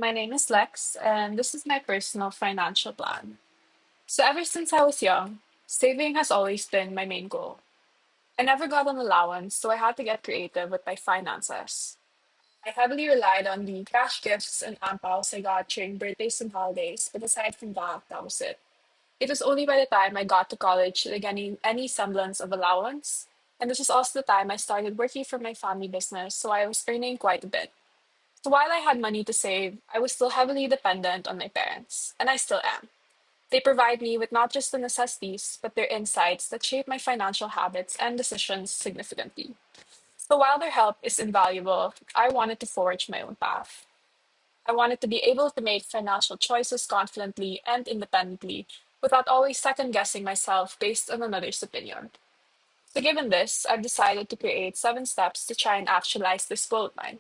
My name is Lex, and this is my personal financial plan. So, ever since I was young, saving has always been my main goal. I never got an allowance, so I had to get creative with my finances. I heavily relied on the cash gifts and ampouts I got during birthdays and holidays, but aside from that, that was it. It was only by the time I got to college that I got any semblance of allowance, and this was also the time I started working for my family business, so I was earning quite a bit. So while I had money to save, I was still heavily dependent on my parents, and I still am. They provide me with not just the necessities, but their insights that shape my financial habits and decisions significantly. So while their help is invaluable, I wanted to forge my own path. I wanted to be able to make financial choices confidently and independently without always second guessing myself based on another's opinion. So given this, I've decided to create 7 steps to try and actualize this goal of mine.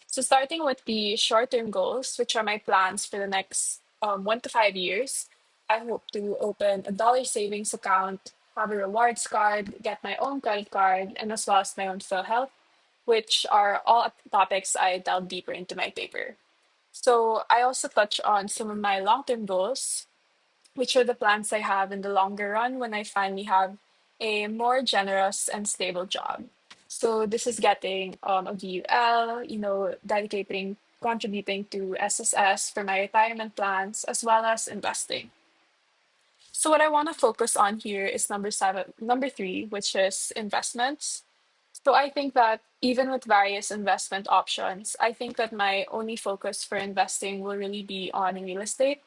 So, starting with the short term goals, which are my plans for the next 1 to 5 years, I hope to open a dollar savings account, have a rewards card, get my own credit card, and as well as my own PhilHealth, which are all topics I delve deeper into my paper. So, I also touch on some of my long term goals, which are the plans I have in the longer run when I finally have a more generous and stable job. So this is getting a VUL, contributing to SSS for my retirement plans, as well as investing. So what I want to focus on here is number three, which is investments. So I think that even with various investment options, I think that my only focus for investing will really be on real estate.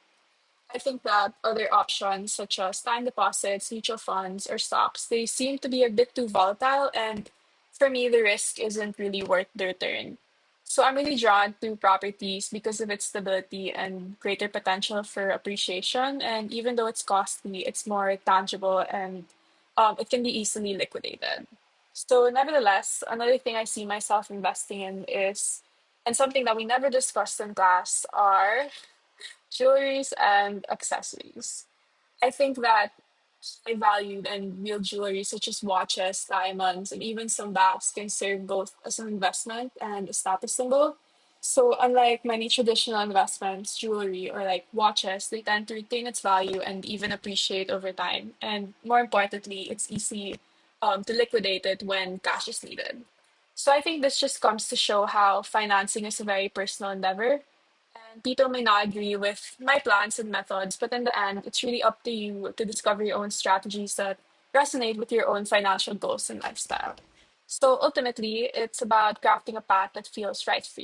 I think that other options such as time deposits, mutual funds, or stocks, they seem to be a bit too volatile, and for me, the risk isn't really worth the return. So I'm really drawn to properties because of its stability and greater potential for appreciation. And even though it's costly, it's more tangible and it can be easily liquidated. So, nevertheless, another thing I see myself investing in is, and something that we never discussed in class, are jewelries and accessories. I think that high valued and real jewelry, such as watches, diamonds, and even some bags, can serve both as an investment and a status symbol. So, unlike many traditional investments, jewelry or like watches, they tend to retain its value and even appreciate over time. And more importantly, it's easy to liquidate it when cash is needed. So, I think this just comes to show how financing is a very personal endeavor, and people may not agree with my plans and methods, but in the end, it's really up to you to discover your own strategies that resonate with your own financial goals and lifestyle. So ultimately, it's about crafting a path that feels right for you.